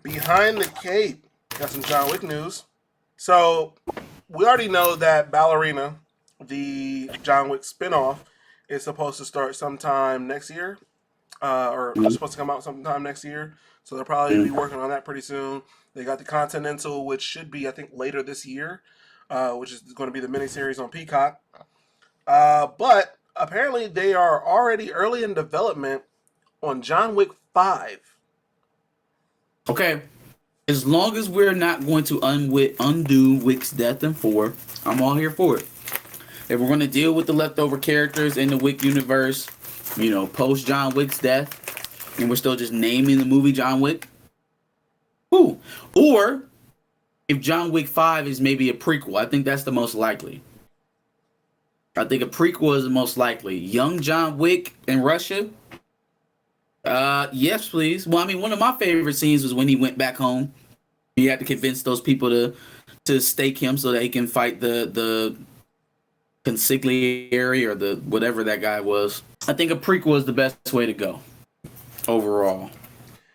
Behind the Cape, got some John Wick news. So we already know that Ballerina, the John Wick spinoff, is supposed to start sometime next year, or Mhm. supposed to come out sometime next year. So they'll probably be working on that pretty soon. They got the Continental, which should be I think later this year, which is going to be the miniseries on Peacock. But apparently they are already early in development on John Wick 5. Okay, as long as we're not going to undo Wick's death in four, I'm all here for it. If we're going to deal with the leftover characters in the Wick universe, post John Wick's death, and we're still just naming the movie John Wick, cool. Or if John Wick 5 is maybe a prequel, I think that's the most likely. I think a prequel is the most likely. Young John Wick in Russia. Yes, please. Well, I mean, one of my favorite scenes was when he went back home. He had to convince those people to stake him so that he can fight the consigliere or the whatever that guy was. I think a prequel is the best way to go overall.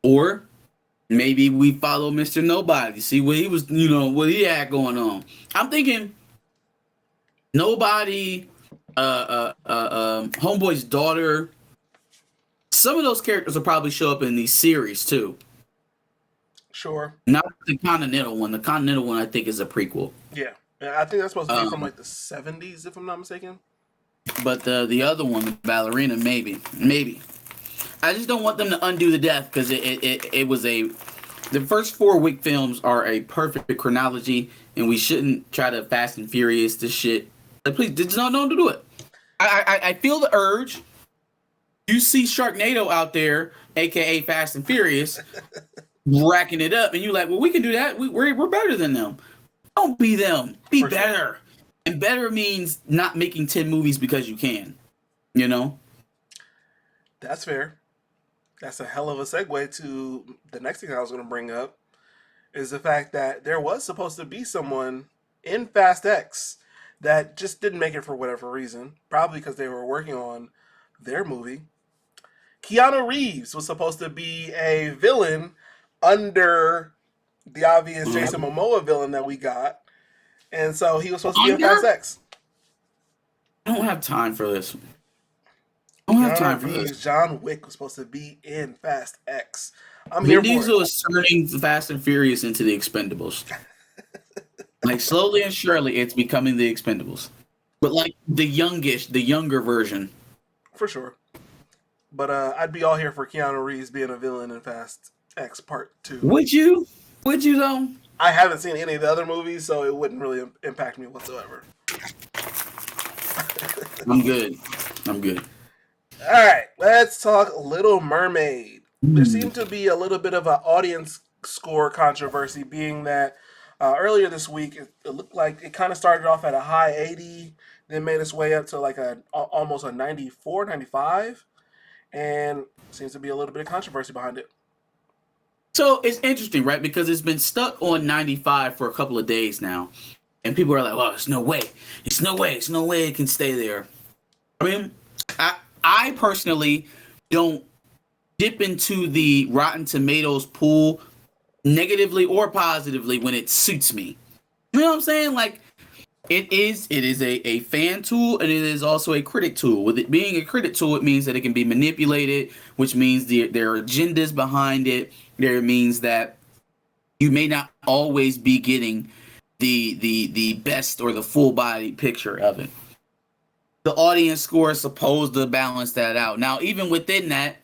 Or maybe we follow Mr. Nobody, see what he was, what he had going on. I'm thinking Nobody, Homeboy's daughter. Some of those characters will probably show up in these series too. Sure. Not the Continental one. The Continental one, I think, is a prequel. Yeah. I think that's supposed to be from Um, like the 70s, if I'm not mistaken. but the other one, the Ballerina, maybe. I just don't want them to undo the death because it was a. The first four Wick films are a perfect chronology, and we shouldn't try to Fast and Furious this shit. Like, please, just don't do it. I feel the urge. You see Sharknado out there, aka Fast and Furious, racking it up, and you're like, well, we can do that. We're better than them. Don't be them. Be For sure. better. And better means not making 10 movies because you can. You know? That's fair. That's a hell of a segue to the next thing I was going to bring up is the fact that there was supposed to be someone in Fast X that just didn't make it for whatever reason. Probably because they were working on their movie. Keanu Reeves was supposed to be a villain under the obvious Jason Momoa villain that we got. And so he was supposed to be in Fast Under? X. I don't have time for this. I don't have time Keanu for this. Reeves, John Wick was supposed to be in Fast X. I'm Vin here for it. Diesel is turning the Fast and Furious into the Expendables. Like slowly and surely, it's becoming the Expendables. But like the younger version. For sure. But I'd be all here for Keanu Reeves being a villain in Fast X Part 2. Would you? Would you though? I haven't seen any of the other movies, so it wouldn't really impact me whatsoever. I'm good. I'm good. All right, let's talk Little Mermaid. There seemed to be a little bit of an audience score controversy, being that earlier this week it looked like it kind of started off at a high 80, then made its way up to like almost a 94, 95, and seems to be a little bit of controversy behind it. So it's interesting, right? Because it's been stuck on 95 for a couple of days now. And people are like, well, there's no way. It's no way. It's no way it can stay there. I mean, I personally don't dip into the Rotten Tomatoes pool negatively or positively when it suits me. You know what I'm saying? Like it is a fan tool and it is also a critic tool. With it being a critic tool, it means that it can be manipulated, which means there are agendas behind it. There means that you may not always be getting the best or the full body picture of it. The audience score is supposed to balance that out. Now, even within that,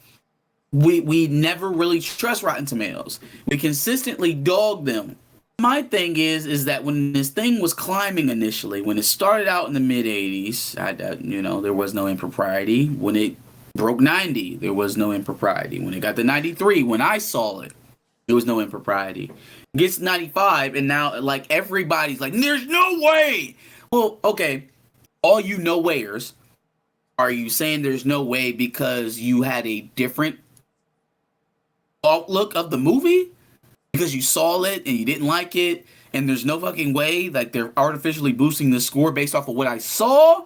we never really trust Rotten Tomatoes. We consistently dog them. My thing is that when this thing was climbing initially, when it started out in the mid 80s, there was no impropriety. When it broke 90, there was no impropriety. When it got to 93, when I saw it, there was no impropriety. It gets 95, and now like everybody's like, "There's no way." Well, okay, all you no wayers, are you saying there's no way because you had a different outlook of the movie? Because you saw it and you didn't like it, and there's no fucking way like they're artificially boosting the score based off of what I saw?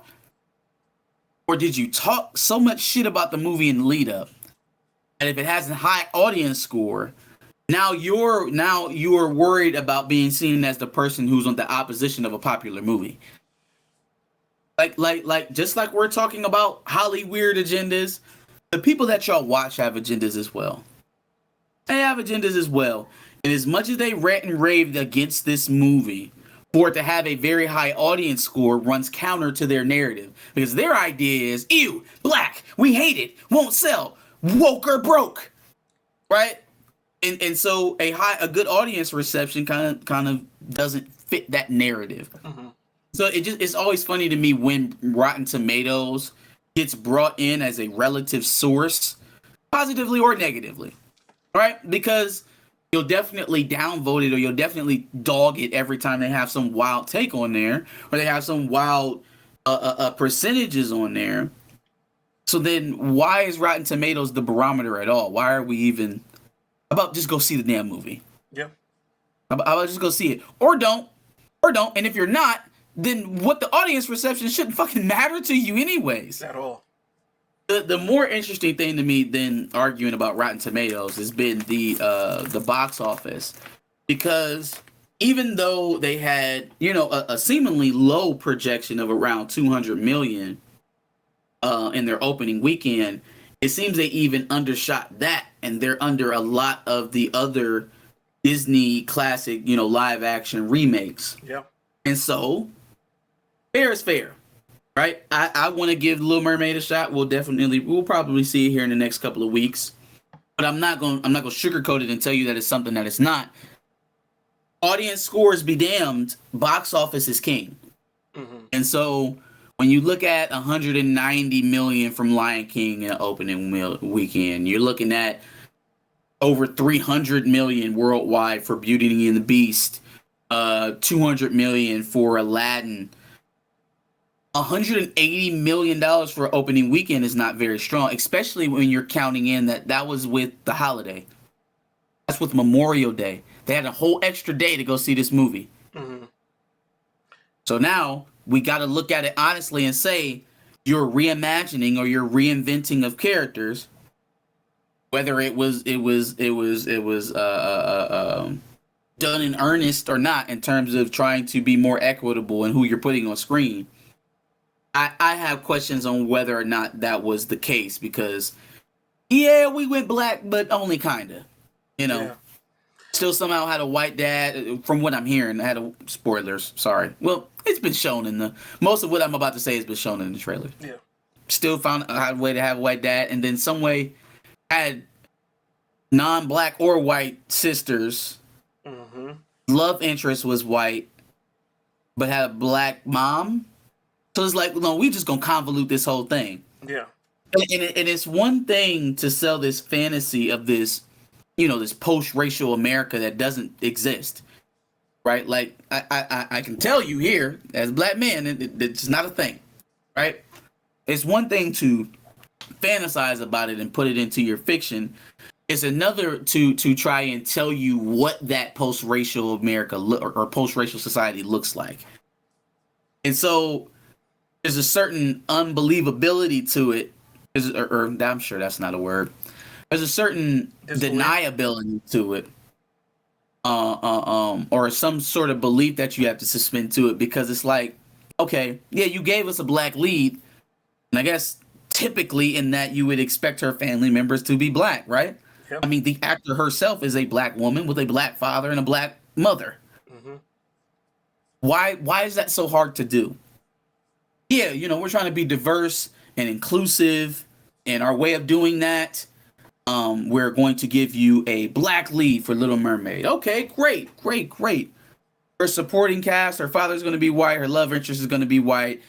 Or did you talk so much shit about the movie in the lead up? And if it has a high audience score, Now you're worried about being seen as the person who's on the opposition of a popular movie. Like just like we're talking about Holly weird agendas, the people that y'all watch have agendas as well. They have agendas as well. And as much as they rant and raved against this movie, for it to have a very high audience score runs counter to their narrative. Because their idea is, ew, black, we hate it, won't sell, woke or broke. Right? And so a good audience reception kind of doesn't fit that narrative. Mm-hmm. So it's always funny to me when Rotten Tomatoes gets brought in as a relative source, positively or negatively, right? Because you'll definitely downvote it or you'll definitely dog it every time they have some wild take on there or they have some wild percentages on there. So then why is Rotten Tomatoes the barometer at all? Why are we even... How about just go see the damn movie? Yep. How about just go see it? Or don't. And if you're not, then what the audience reception shouldn't fucking matter to you anyways. At all. The more interesting thing to me than arguing about Rotten Tomatoes has been the box office. Because even though they had, a seemingly low projection of around 200 million in their opening weekend, it seems they even undershot that, and they're under a lot of the other Disney classic, live action remakes. Yep. And so, fair is fair, right? I want to give Little Mermaid a shot. We'll probably see it here in the next couple of weeks, but I'm not going to sugarcoat it and tell you that it's something that it's not. Audience scores be damned, box office is king. Mm-hmm. And so, when you look at 190 million from Lion King in opening weekend, you're looking at over 300 million worldwide for Beauty and the Beast, 200 million for Aladdin. $180 million for opening weekend is not very strong, especially when you're counting in that was with the holiday. That's with Memorial Day. They had a whole extra day to go see this movie. Mm-hmm. So now we got to look at it honestly and say you're reimagining or you're reinventing of characters, whether it was done in earnest or not in terms of trying to be more equitable in who you're putting on screen. I have questions on whether or not that was the case because, yeah, we went black, but only kinda, Yeah. Still somehow had a white dad, from what I'm hearing. Spoilers, sorry. Well, it's been shown most of what I'm about to say has been shown in the trailer. Yeah. Still found a way to have a white dad, and then some way had non-black or white sisters. Mm-hmm. Love interest was white, but had a black mom. So it's like, no, we just gonna convolute this whole thing. Yeah. And it's one thing to sell this fantasy of this, this post-racial America that doesn't exist, right? Like, I can tell you here, as a black man, it's not a thing, right? It's one thing to fantasize about it and put it into your fiction. It's another to try and tell you what that post-racial America or post-racial society looks like. And so there's a certain unbelievability to it, or I'm sure that's not a word. There's a certain deniability to it, or some sort of belief that you have to suspend to it because it's like, okay, yeah, you gave us a black lead, and I guess typically in that you would expect her family members to be black, right? Yep. I mean, the actor herself is a black woman with a black father and a black mother. Mm-hmm. Why is that so hard to do? Yeah, we're trying to be diverse and inclusive, and our way of doing that. We're going to give you a black lead for Little Mermaid. Okay, great. Her supporting cast, her father's going to be white, her love interest is going to be white.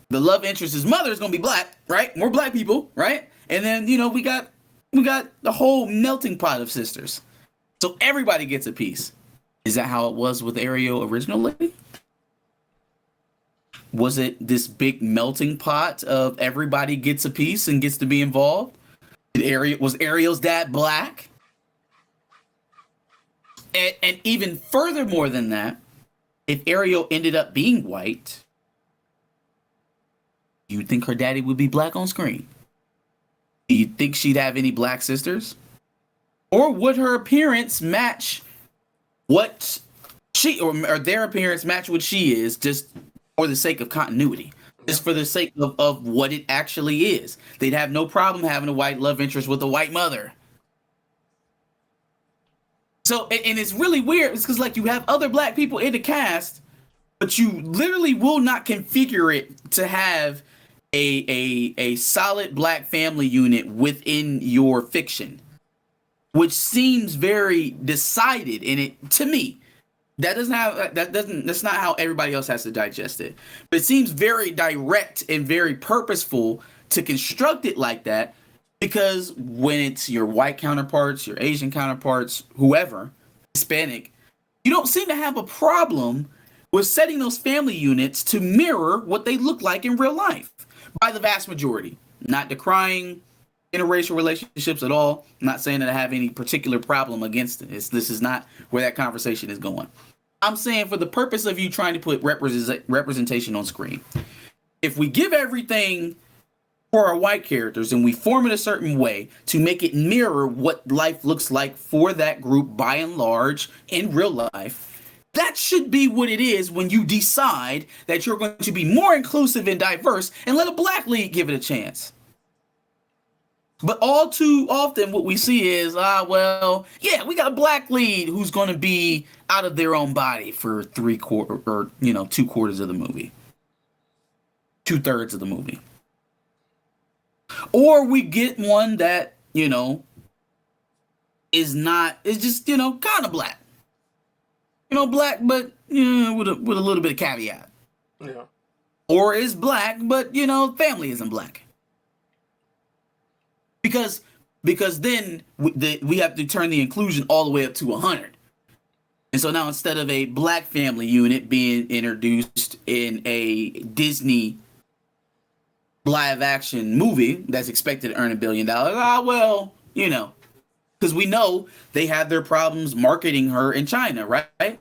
The love interest's mother is going to be black, right? More black people, right? And then, we got the whole melting pot of sisters. So everybody gets a piece. Is that how it was with Ariel originally? Was it this big melting pot of everybody gets a piece and gets to be involved? Was Ariel's dad black? And even furthermore than that, if Ariel ended up being white, you think her daddy would be black on screen? Do you think she'd have any black sisters? Or would her appearance match what she or their appearance match what she is, just for the sake of continuity, just for the sake of what it actually is? They'd have no problem having a white love interest with a white mother. So, and it's really weird. It's because like you have other black people in the cast, but you literally will not configure it to have a solid black family unit within your fiction, which seems very decided in it to me. That's not how everybody else has to digest it. But it seems very direct and very purposeful to construct it like that, because when it's your white counterparts, your Asian counterparts, whoever, Hispanic, you don't seem to have a problem with setting those family units to mirror what they look like in real life by the vast majority. Not decrying interracial relationships at all. I'm not saying that I have any particular problem against it. This is not where that conversation is going. I'm saying for the purpose of you trying to put representation on screen, if we give everything for our white characters and we form it a certain way to make it mirror what life looks like for that group by and large in real life, that should be what it is when you decide that you're going to be more inclusive and diverse and let a black lead give it a chance. But all too often what we see is, we got a black lead who's going to be out of their own body for 3/4 or 2/4 of the movie. 2/3 of the movie. Or we get one that, is just, kind of black. Black, but, with a little bit of caveat. Yeah. Or is black, but, family isn't black. Because then we have to turn the inclusion all the way up to 100. And so now instead of a black family unit being introduced in a Disney live action movie that's expected to earn $1 billion, because we know they have their problems marketing her in China, right?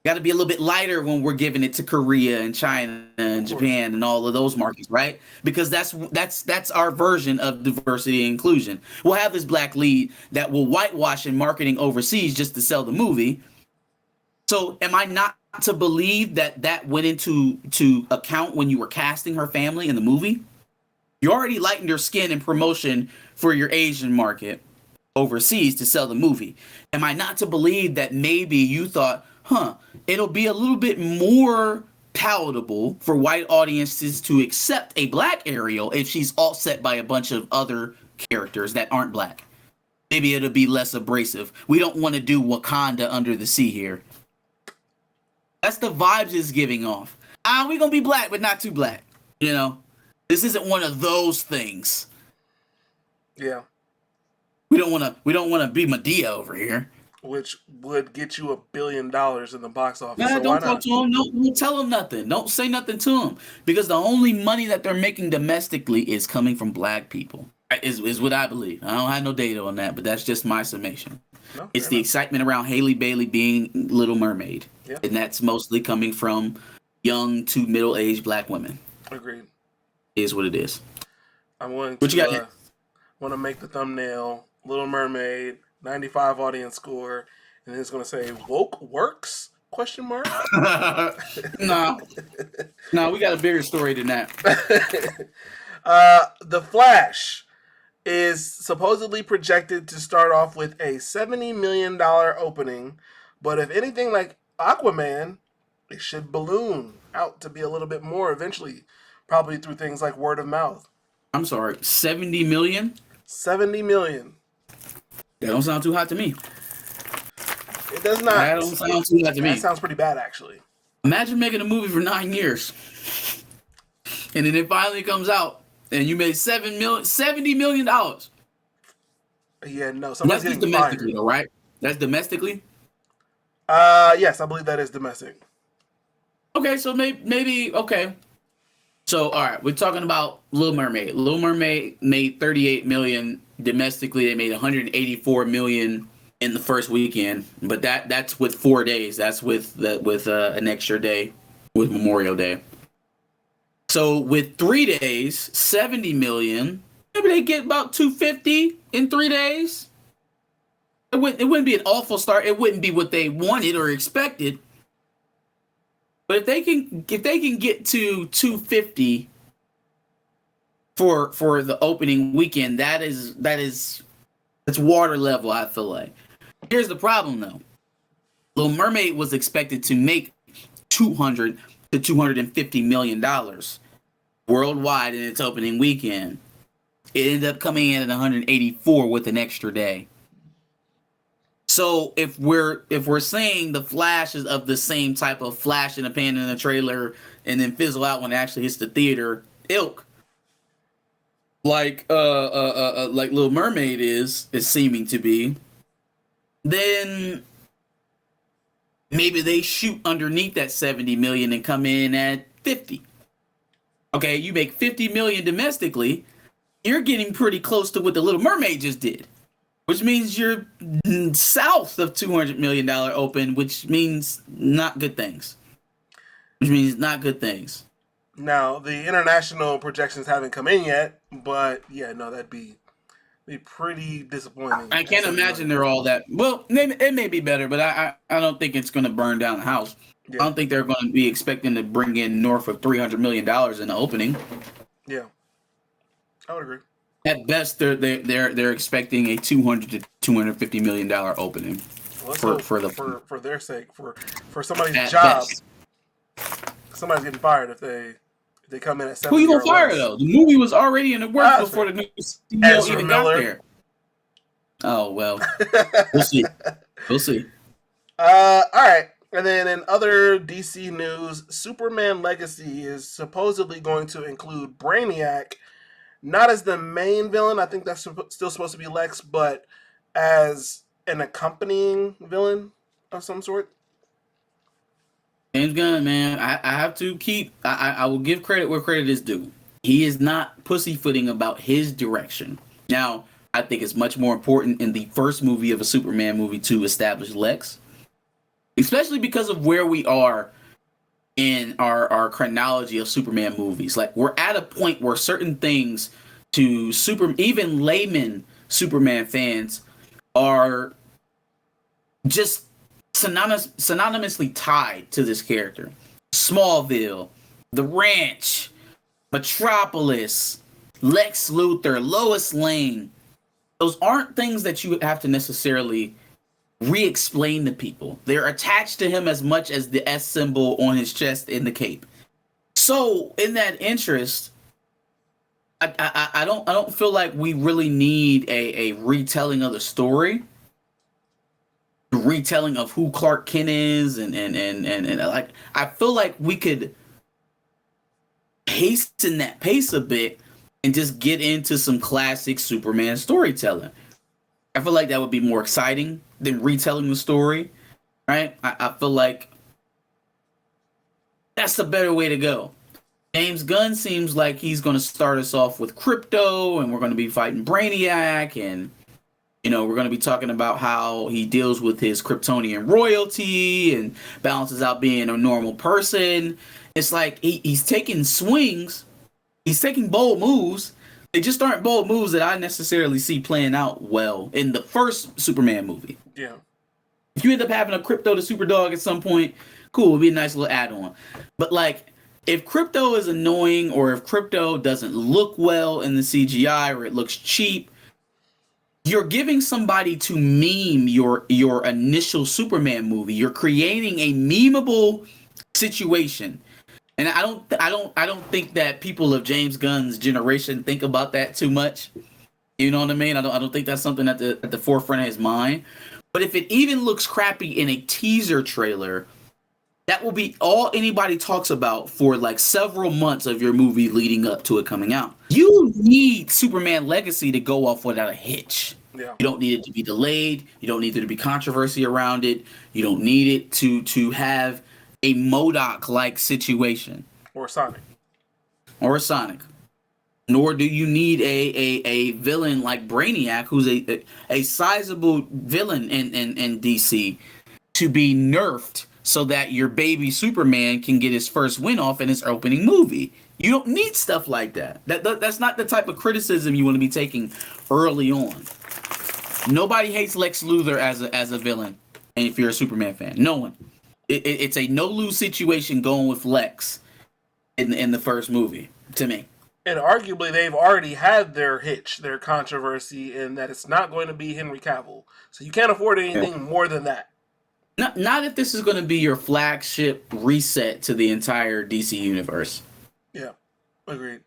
Got to be a little bit lighter when we're giving it to Korea and China and Japan and all of those markets, right? Because that's our version of diversity and inclusion. We'll have this black lead that will whitewash in marketing overseas just to sell the movie. So am I not to believe that went into account when you were casting her family in the movie? You already lightened her skin in promotion for your Asian market overseas to sell the movie. Am I not to believe that maybe you thought, it'll be a little bit more palatable for white audiences to accept a black Ariel if she's offset by a bunch of other characters that aren't black? Maybe it'll be less abrasive. We don't want to do Wakanda under the sea here. That's the vibes it's giving off. We're going to be black, but not too black. This isn't one of those things. Yeah. We don't want to be Madea over here. Which would get you $1 billion in the box office. Nah, so don't talk to him. Don't tell him nothing. Don't say nothing to him. Because the only money that they're making domestically is coming from black people. Is what I believe. I don't have no data on that, but that's just my summation. No, it's the excitement around Halle Bailey being Little Mermaid. Yeah. And that's mostly coming from young to middle-aged black women. Agreed. Is what it is. I'm willing to want to make the thumbnail Little Mermaid 95 audience score, and it's going to say woke works ? No, we got a bigger story than that. The Flash is supposedly projected to start off with a $70 million opening, but if anything like Aquaman, it should balloon out to be a little bit more eventually, probably through things like word of mouth. I'm sorry, 70 million? 70 million. That don't sound too hot to me. It does not. That don't sound too hot to me. That sounds pretty bad, actually. Imagine making a movie for 9 years, and then it finally comes out, and you made $70 million. Yeah, no. That's just domestically, though, right? That's domestically? Yes, I believe that is domestic. Okay, so maybe okay. So, all right, we're talking about Little Mermaid. Little Mermaid made $38 million domestically. They made $184 million in the first weekend, but that's with 4 days. That's with an extra day with Memorial Day. So with 3 days, $70 million. Maybe they get about $250 in 3 days. It wouldn't be an awful start. It wouldn't be what they wanted or expected. But if they can get to 250 for the opening weekend, that's water level, I feel like. Here's the problem though. Little Mermaid was expected to make 200 to 250 million dollars worldwide in its opening weekend. It ended up coming in at 184 with an extra day. So if we're saying the Flash is of the same type of flash in a pan in a trailer and then fizzle out when it actually hits the theater, like Little Mermaid is seeming to be, then maybe they shoot underneath that 70 million and come in at 50. Okay, you make 50 million domestically, you're getting pretty close to what the Little Mermaid just did, which means you're south of $200 million open, which means not good things. Now, the international projections haven't come in yet, but yeah, no, that'd be pretty disappointing. I can't imagine they're all that. Well, it may be better, but I don't think it's going to burn down the house. Yeah. I don't think they're going to be expecting to bring in north of $300 million in the opening. Yeah, I would agree. At best, they're expecting a $200 to $250 million opening. Well, for their sake, for somebody's job. Best. Somebody's getting fired if they come in at 70. Who you gonna fire though? The movie was already in the works before the new CEO even got there. Oh well, we'll see. All right. And then in other DC news, Superman Legacy is supposedly going to include Brainiac, not as the main villain. I think that's still supposed to be Lex, but as an accompanying villain of some sort. James Gunn, man, I have to I will give credit where credit is due. He is not pussyfooting about his direction. Now, I think it's much more important in the first movie of a Superman movie to establish Lex, especially because of where we are in our chronology of Superman movies. Like, we're at a point where certain things to even layman Superman fans are just synonymously tied to this character. Smallville, The Ranch, Metropolis, Lex Luthor, Lois Lane. Those aren't things that you have to necessarily re-explain to people. They're attached to him as much as the S symbol on his chest in the cape. So in that interest, I don't feel like we really need a retelling of the story. Retelling of who Clark Kent is and like, I feel like we could hasten that pace a bit and just get into some classic Superman storytelling. I feel like that would be more exciting than retelling the story, right? I feel like that's the better way to go. James Gunn seems like he's going to start us off with Krypto, and we're going to be fighting Brainiac, and we're going to be talking about how he deals with his Kryptonian royalty and balances out being a normal person. It's like he's taking swings. He's taking bold moves. They just aren't bold moves that I necessarily see playing out well in the first Superman movie. Yeah. If you end up having a Krypto to Superdog at some point, cool, it'll be a nice little add-on. But like, if Krypto is annoying or if Krypto doesn't look well in the CGI or it looks cheap, you're giving somebody to meme your initial Superman movie. You're creating a memeable situation. And I don't think that people of James Gunn's generation think about that too much. You know what I mean? I don't think that's something at the forefront of his mind. But if it even looks crappy in a teaser trailer, that will be all anybody talks about for like several months of your movie leading up to it coming out. You need Superman Legacy to go off without a hitch. Yeah. You don't need it to be delayed. You don't need there to be controversy around it. You don't need it to have a MODOK-like situation. Or Sonic. Nor do you need a villain like Brainiac, who's a sizable villain in DC, to be nerfed so that your baby Superman can get his first win off in his opening movie. You don't need stuff like that. That's not the type of criticism you want to be taking early on. Nobody hates Lex Luthor as a villain. And if you're a Superman fan, no one. It's a no lose situation going with Lex in the first movie to me. And arguably, they've already had their hitch, their controversy, in that it's not going to be Henry Cavill. So you can't afford anything more than that. Not if this is going to be your flagship reset to the entire DC universe. Yeah, agreed.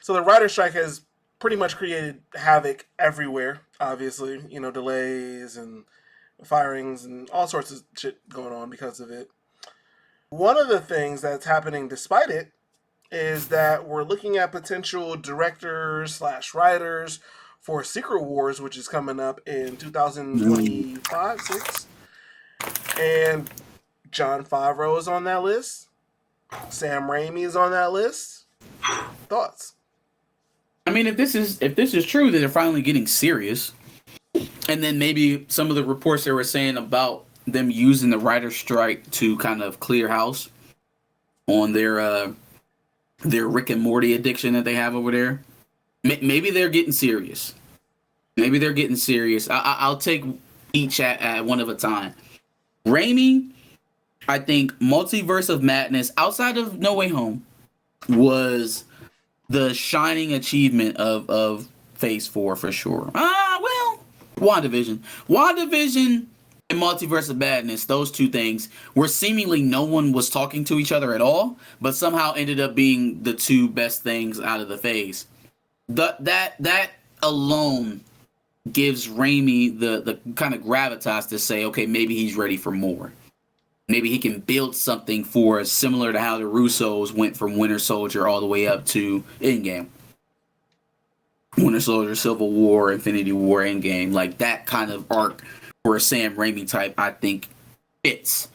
So the writer strike has pretty much created havoc everywhere. Obviously, delays and firings and all sorts of shit going on because of it. One of the things that's happening despite it is that we're looking at potential directors/writers for Secret Wars, which is coming up in 2025, 6. And Jon Favreau is on that list. Sam Raimi is on that list. Thoughts? I mean, if this is true, that they're finally getting serious, and then maybe some of the reports they were saying about them using the writer's strike to kind of clear house on their Rick and Morty addiction that they have over there. Maybe they're getting serious. I'll take each at one of a time. Raimi, I think Multiverse of Madness, outside of No Way Home, was the shining achievement of Phase 4 for sure. Well, WandaVision and Multiverse of Madness, those two things where seemingly no one was talking to each other at all, but somehow ended up being the two best things out of the phase. That alone gives Raimi the kind of gravitas to say, okay, maybe he's ready for more. Maybe he can build something for us similar to how the Russos went from Winter Soldier all the way up to Endgame. Winter Soldier, Civil War, Infinity War, Endgame. Like that kind of arc for a Sam Raimi type, I think fits.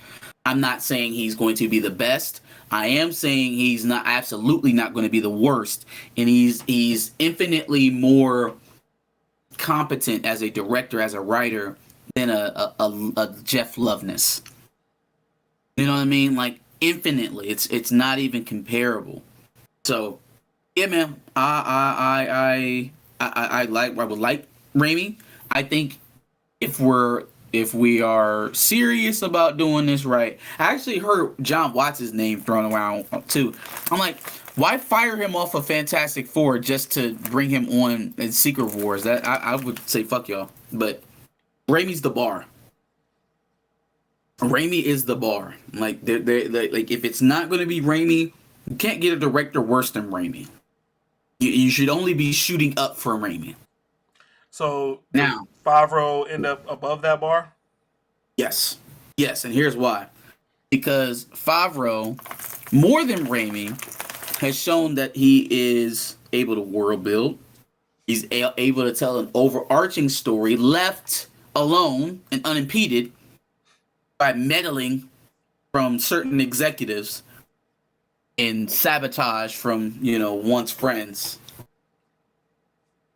I'm not saying he's going to be the best. I am saying he's absolutely not going to be the worst. And he's infinitely more competent as a director, as a writer, than a Jeff Loveness. You know what I mean? Like infinitely. It's not even comparable. So yeah, man. I would like Raimi. I think if we are serious about doing this right, I actually heard John Watts' name thrown around too. I'm like, why fire him off of Fantastic Four just to bring him on in Secret Wars? That I would say fuck y'all. But Raimi's the bar. Raimi is the bar. Like they like if it's not going to be Raimi, you can't get a director worse than Raimi. You should only be shooting up for Raimi. So now Favreau end up above that bar? Yes, and here's why. Because Favreau, more than Raimi, has shown that he is able to world build. He's able to tell an overarching story left alone and unimpeded by meddling from certain executives and sabotage from, once friends.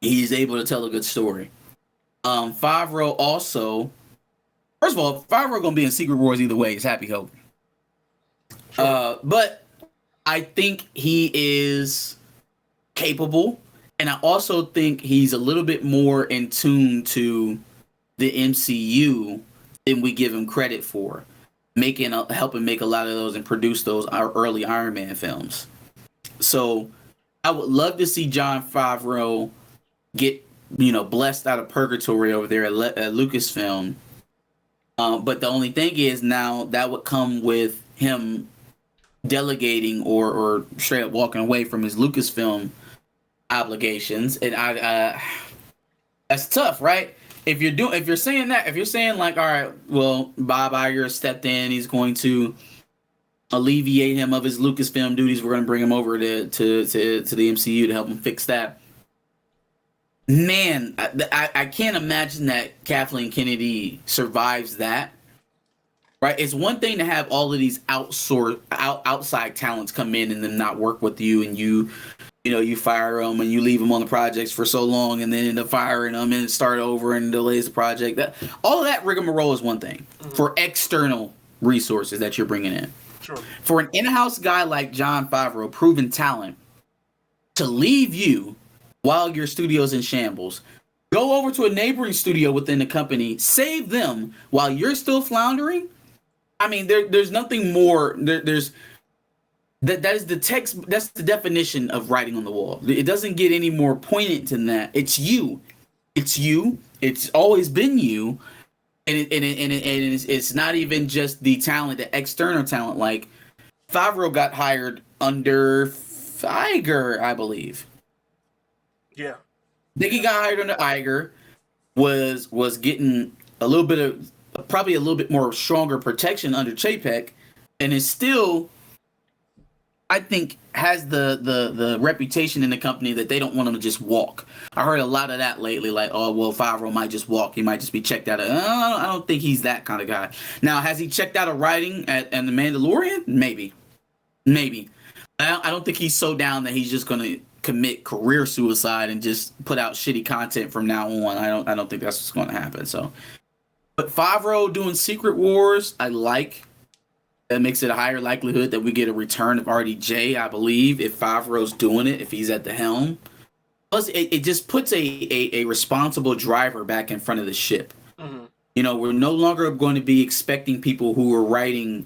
He's able to tell a good story. Favreau also, first of all, Favreau gonna be in Secret Wars either way. It's Happy Hope. Sure. But I think he is capable, and I also think he's a little bit more in tune to the MCU than we give him credit for, helping make a lot of those and produce those early Iron Man films. So I would love to see Jon Favreau get blessed out of purgatory over there at Lucasfilm. But the only thing is now that would come with him delegating or straight up walking away from his Lucasfilm obligations, and that's tough, right? If you're saying like, all right, well, Bob Iger stepped in, he's going to alleviate him of his Lucasfilm duties. We're going to bring him over to the MCU to help him fix that. Man, I can't imagine that Kathleen Kennedy survives that. Right? It's one thing to have all of these outside talents come in and then not work with you, and you fire them and you leave them on the projects for so long, and then end up firing them and start over and delays the project. All of that rigmarole is one thing for external resources that you're bringing in. Sure. For an in-house guy like Jon Favreau, proven talent, to leave you while your studio's in shambles, Go over to a neighboring studio within the company, save them while you're still floundering. I mean, there's nothing more. There's that is the text. That's the definition of writing on the wall. It doesn't get any more poignant than that. It's you. It's you. It's always been you. It's not even just the talent, the external talent. Like Favreau got hired under Iger, I believe. Yeah. I think he got hired under Iger. Was getting a little bit of probably a little bit more stronger protection under Chapek, and is still, I think, has the reputation in the company that they don't want him to just walk. I heard a lot of that lately, like, oh, well, Favreau might just walk. He might just be checked out. I don't think he's that kind of guy. Now, has he checked out of writing at The Mandalorian? Maybe. I don't think he's so down that he's just going to commit career suicide and just put out shitty content from now on. I don't think that's what's going to happen. So, but Favreau doing Secret Wars, I like. That makes it a higher likelihood that we get a return of RDJ, I believe, if Favreau's doing it, if he's at the helm. Plus, it just puts a responsible driver back in front of the ship. Mm-hmm. You know, we're no longer going to be expecting people who are writing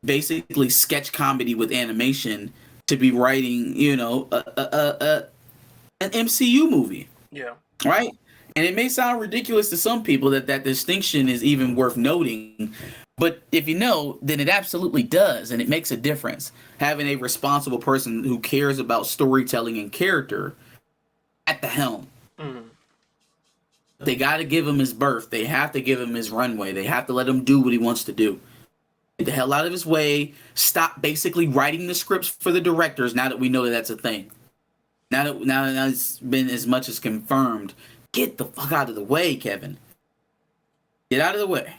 basically sketch comedy with animation to be writing, you know, an MCU movie. Yeah. Right? And it may sound ridiculous to some people that distinction is even worth noting. But if you know, then it absolutely does, and it makes a difference. Having a responsible person who cares about storytelling and character at the helm. Mm-hmm. They got to give him his berth. They have to give him his runway. They have to let him do what he wants to do. Get the hell out of his way. Stop basically writing the scripts for the directors now that we know that that's a thing. Now that it's been as much as confirmed. Get the fuck out of the way, Kevin. Get out of the way.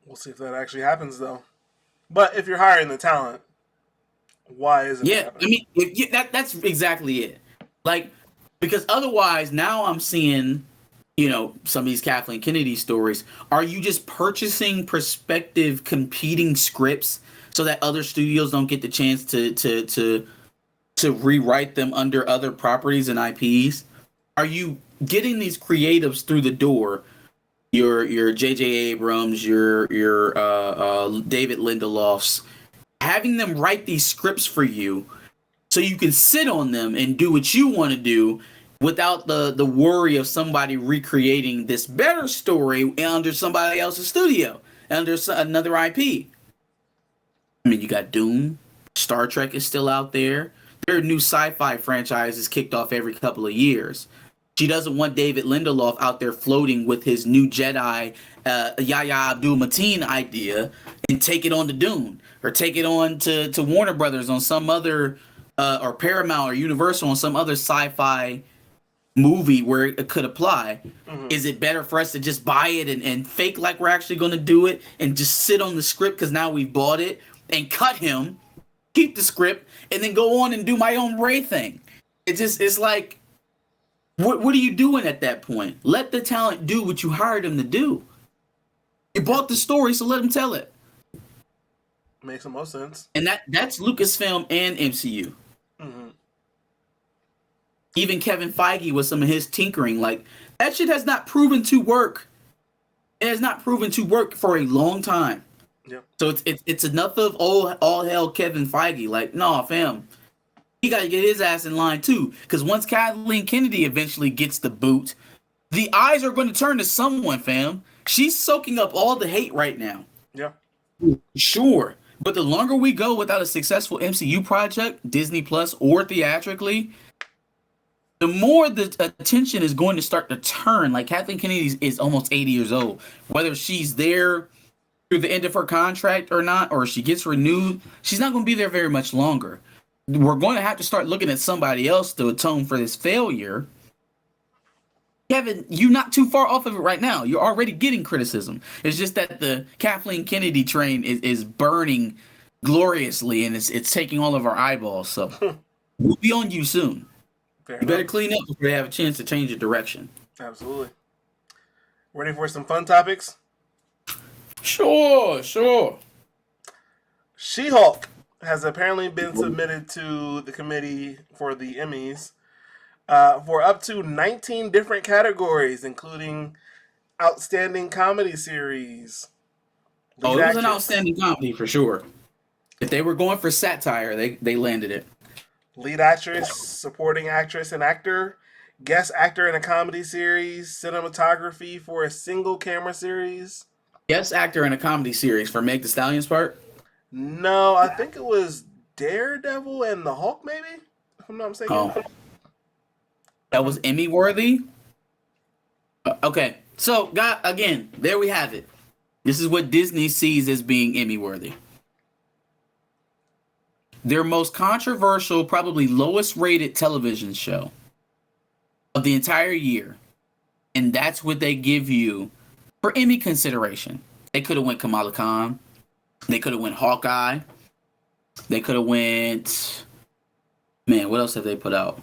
We'll see if that actually happens, though. But if you're hiring the talent, why isn't it happening? I mean, that's exactly it. Like, because otherwise, now I'm seeing, you know, some of these Kathleen Kennedy stories. Are you just purchasing prospective competing scripts so that other studios don't get the chance to rewrite them under other properties and IPs? Are you getting these creatives through the door? Your J.J. Abrams, your David Lindelofs, having them write these scripts for you so you can sit on them and do what you want to do without the worry of somebody recreating this better story under somebody else's studio, under another IP. I mean, you got Dune, Star Trek is still out there. There are new sci-fi franchises kicked off every couple of years. She doesn't want David Lindelof out there floating with his new Jedi, Yahya Abdul-Mateen idea and take it on to Dune or take it on to Warner Brothers on some other, or Paramount or Universal on some other sci-fi movie where it could apply. Mm-hmm. Is it better for us to just buy it and fake like we're actually going to do it and just sit on the script because now we've bought it and cut him, keep the script, and then go on and do my own Rey thing? It's like, what are you doing at that point? Let the talent do what you hired them to do. You bought the story, so let them tell it. Makes the most sense. And that's Lucasfilm and MCU. Mm-hmm. Even Kevin Feige with some of his tinkering, like, that shit has not proven to work. It has not proven to work for a long time. Yeah. So it's enough of all hell Kevin Feige. Like, no, fam. He got to get his ass in line too, because once Kathleen Kennedy eventually gets the boot, the eyes are going to turn to someone, fam. She's soaking up all the hate right now. Yeah. Sure. But the longer we go without a successful MCU project, Disney Plus or theatrically, the more the attention is going to start to turn. Like, Kathleen Kennedy is almost 80 years old. Whether she's there through the end of her contract or not, or she gets renewed, she's not going to be there very much longer. We're going to have to start looking at somebody else to atone for this failure. Kevin, you're not too far off of it right now. You're already getting criticism. It's just that the Kathleen Kennedy train is burning gloriously, and it's taking all of our eyeballs. So we'll be on you soon. You better clean up before they have a chance to change your direction. Absolutely. Ready for some fun topics? Sure. She-Hulk has apparently been submitted to the committee for the Emmys. for up to 19 different categories, including Outstanding Comedy Series, Oh, Lead it was an Actress, outstanding comedy for sure. If they were going for satire, they landed it. Lead Actress, Supporting Actress and Actor, Guest Actor in a Comedy Series, Cinematography for a Single Camera Series. Guest actor in a comedy series for Meg The Stallion's part. No, I think it was Daredevil and the Hulk, maybe? If I'm not mistaken. Oh, that was Emmy worthy. Okay, so got again. There we have it. This is what Disney sees as being Emmy worthy. Their most controversial, probably lowest rated television show of the entire year, and that's what they give you for Emmy consideration. They could have went Kamala Khan. They could have went Hawkeye. They could have went. Man, what else have they put out?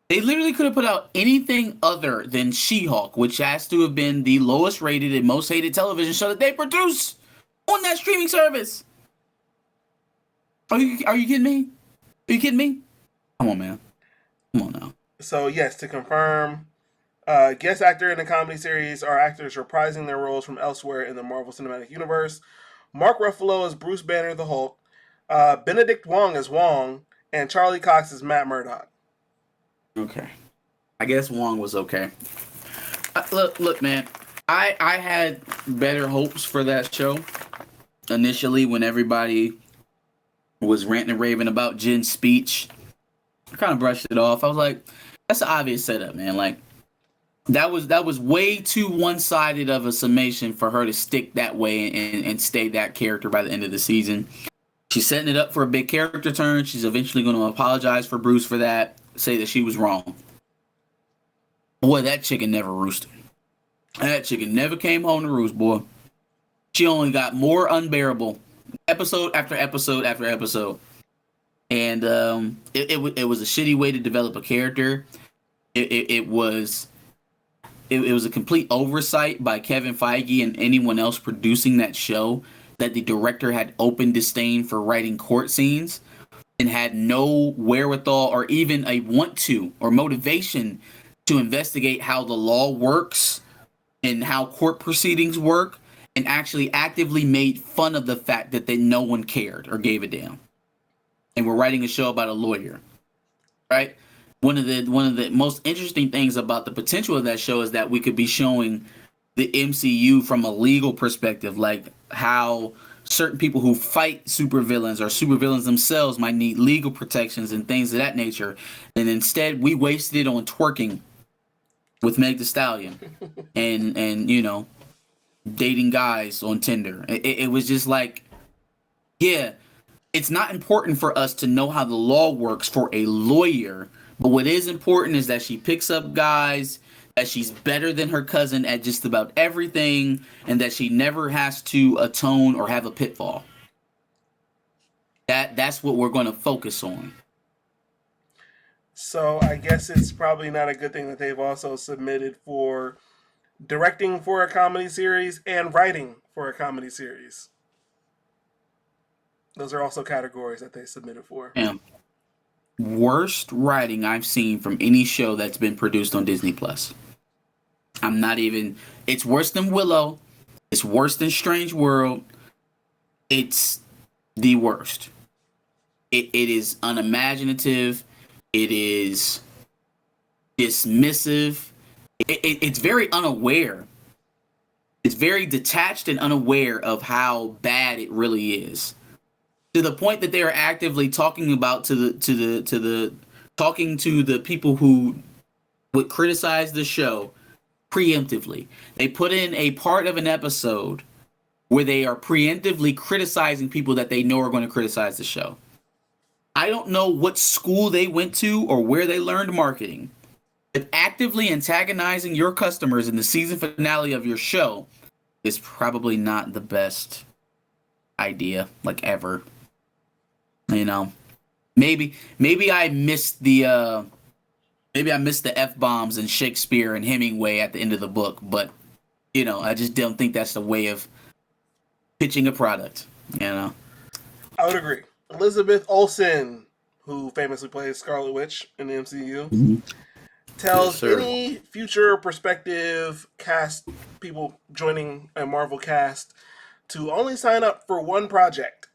They literally could have put out anything other than She-Hulk, which has to have been the lowest rated and most hated television show that they produce on that streaming service. Are you kidding me? Are you kidding me? Come on, man. Come on now. So, yes, to confirm, guest actor in a comedy series are actors reprising their roles from elsewhere in the Marvel Cinematic Universe. Mark Ruffalo as Bruce Banner the Hulk, Benedict Wong as Wong, and Charlie Cox as Matt Murdock. Okay. I guess Wong was okay. Look, man. I had better hopes for that show initially when everybody was ranting and raving about Jen's speech. I kind of brushed it off. I was like, that's an obvious setup, man. Like, that was way too one-sided of a summation for her to stick that way and stay that character by the end of the season. She's setting it up for a big character turn. She's eventually going to apologize for Bruce for that, say that she was wrong. Boy, that chicken never roosted. That chicken never came home to roost, boy. She only got more unbearable episode after episode after episode. And it was a shitty way to develop a character. It was a complete oversight by Kevin Feige and anyone else producing that show that the director had open disdain for writing court scenes and had no wherewithal or even a want to or motivation to investigate how the law works and how court proceedings work, and actually actively made fun of the fact that no one cared or gave a damn. And we're writing a show about a lawyer, right? One of the most interesting things about the potential of that show is that we could be showing the MCU from a legal perspective, like how certain people who fight supervillains or supervillains themselves might need legal protections and things of that nature. And instead, we wasted it on twerking with Meg The Stallion and you know, dating guys on Tinder. It was just like, yeah, it's not important for us to know how the law works for a lawyer, but what is important is that she picks up guys, that she's better than her cousin at just about everything, and that she never has to atone or have a pitfall. That's what we're going to focus on. So I guess it's probably not a good thing that they've also submitted for directing for a comedy series and writing for a comedy series. Those are also categories that they submitted for. Yeah. Worst writing I've seen from any show that's been produced on Disney Plus. I'm not even. It's worse than Willow. It's worse than Strange World. It's the worst. It is unimaginative. It is dismissive. It's very unaware. It's very detached and unaware of how bad it really is. To the point that they are actively talking about to the people who would criticize the show preemptively. They put in a part of an episode where they are preemptively criticizing people that they know are going to criticize the show. I don't know what school they went to or where they learned marketing, but actively antagonizing your customers in the season finale of your show is probably not the best idea, like, ever. You know, maybe I missed the F-bombs in Shakespeare and Hemingway at the end of the book, but you know, I just don't think that's the way of pitching a product, you know. I would agree. Elizabeth Olsen, who famously plays Scarlet Witch in the MCU, Mhm. Yes, tells sir. any future prospective cast people joining a Marvel cast to only sign up for one project.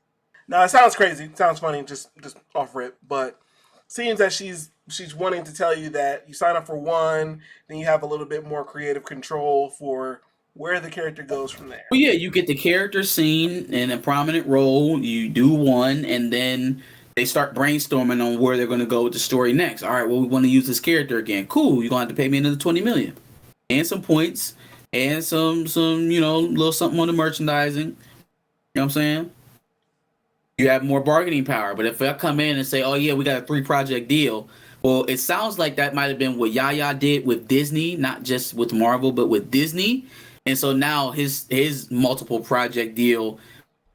Now it sounds crazy, it sounds funny, just off rip, but seems that she's wanting to tell you that you sign up for one, then you have a little bit more creative control for where the character goes from there. Well, yeah, you get the character seen in a prominent role. You do one, and then they start brainstorming on where they're going to go with the story next. All right, well, we want to use this character again. Cool. You're going to have to pay me another 20 million and some points and some little something on the merchandising. You know what I'm saying? You have more bargaining power. But if I come in and say, "Oh yeah, we got a 3-project deal," well, it sounds like that might have been what Yaya did with Disney, not just with Marvel, but with Disney. And so now his multiple project deal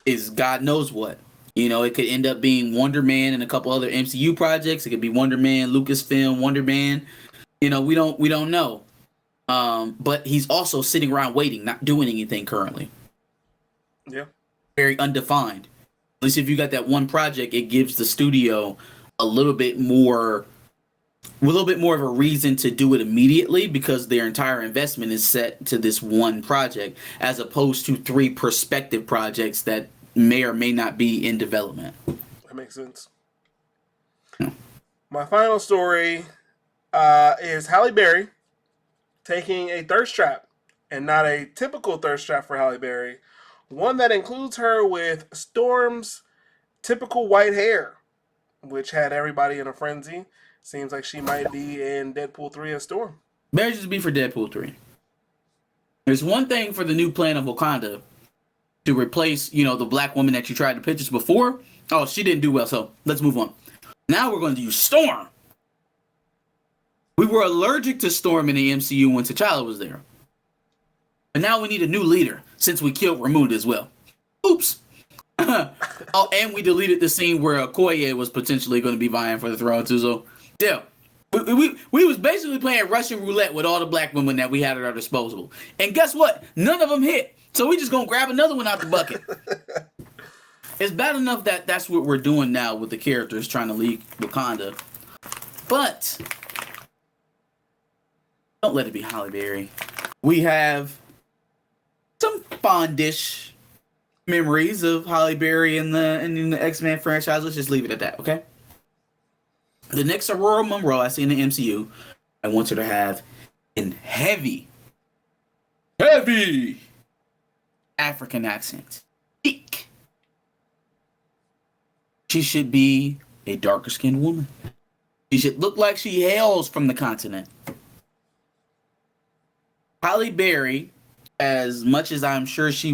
is God knows what. It could end up being Wonder Man and a couple other MCU projects. It could be Wonder Man, Lucasfilm, Wonder Man. We don't know. But he's also sitting around waiting, not doing anything currently. Yeah. Very undefined. At least if you got that one project, it gives the studio a little bit more of a reason to do it immediately because their entire investment is set to this one project as opposed to 3 prospective projects that may or may not be in development. That makes sense. Yeah. My final story is Halle Berry taking a thirst trap, and not a typical thirst trap for Halle Berry, one that includes her with Storm's typical white hair, which had everybody in a frenzy. Seems like she might be in Deadpool 3 as Storm. Better just be for Deadpool 3. There's one thing for the new plan of Wakanda to replace, the black woman that you tried to pitch us before. Oh, she didn't do well, so let's move on. Now we're going to use Storm. We were allergic to Storm in the MCU when T'Challa was there. And now we need a new leader since we killed Ramonda as well. Oops. Oh, and we deleted the scene where Okoye was potentially going to be vying for the throne too. So, yeah. We was basically playing Russian roulette with all the black women that we had at our disposal. And guess what? None of them hit. So we just going to grab another one out the bucket. It's bad enough that that's what we're doing now with the characters trying to lead Wakanda. But don't let it be Halle Berry. We have some fondish memories of Halle Berry in the X-Men franchise. Let's just leave it at that, okay? The next Aurora Monroe I see in the MCU, I want her to have in heavy African accent. Thick. She should be a darker skinned woman. She should look like she hails from the continent. Halle Berry, as much as I'm sure she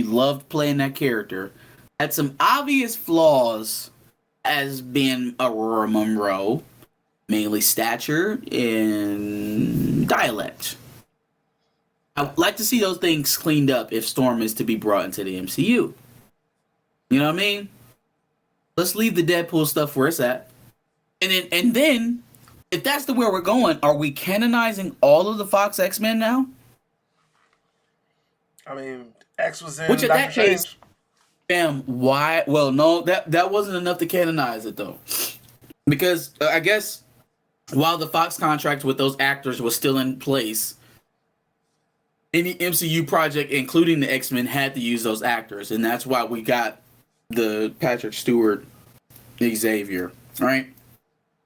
loved playing that character, had some obvious flaws as being Aurora Monroe, mainly stature and dialect. I'd like to see those things cleaned up if Storm is to be brought into the MCU. You know what I mean? Let's leave the Deadpool stuff where it's at. And then if that's the way we're going, are we canonizing all of the Fox X-Men now? I mean, X was in Which in Doctor that case, Strange. why? Well, no, that wasn't enough to canonize it though, because I guess while the Fox contract with those actors was still in place, any MCU project, including the X-Men, had to use those actors, and that's why we got the Patrick Stewart Xavier, right?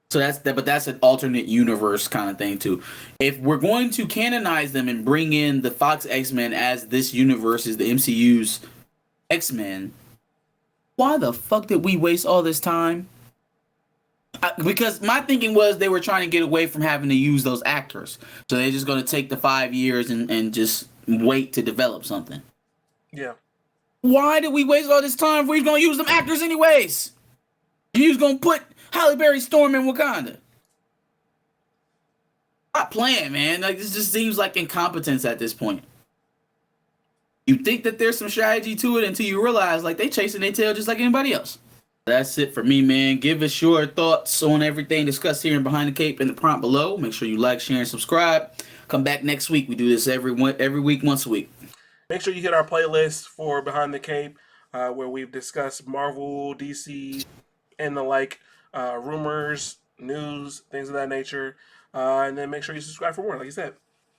So that's an alternate universe kind of thing too. If we're going to canonize them and bring in the Fox X-Men as this universe is the MCU's X-Men, why the fuck did we waste all this time? Because my thinking was they were trying to get away from having to use those actors. So they're just going to take the 5 years and just wait to develop something. Yeah. Why did we waste all this time if we was going to use them actors anyways? You was going to put Halle Berry Storm in Wakanda. Stop playing, man. Like, this just seems like incompetence at this point. You think that there's some strategy to it until you realize, like, they chasing their tail just like anybody else. That's it for me, man. Give us your thoughts on everything discussed here in Behind the Cape in the prompt below. Make sure you like, share, and subscribe. Come back next week. We do this every week, once a week. Make sure you hit our playlist for Behind the Cape, where we've discussed Marvel, DC, and the like rumors, news, things of that nature. And then make sure you subscribe for more, like you said.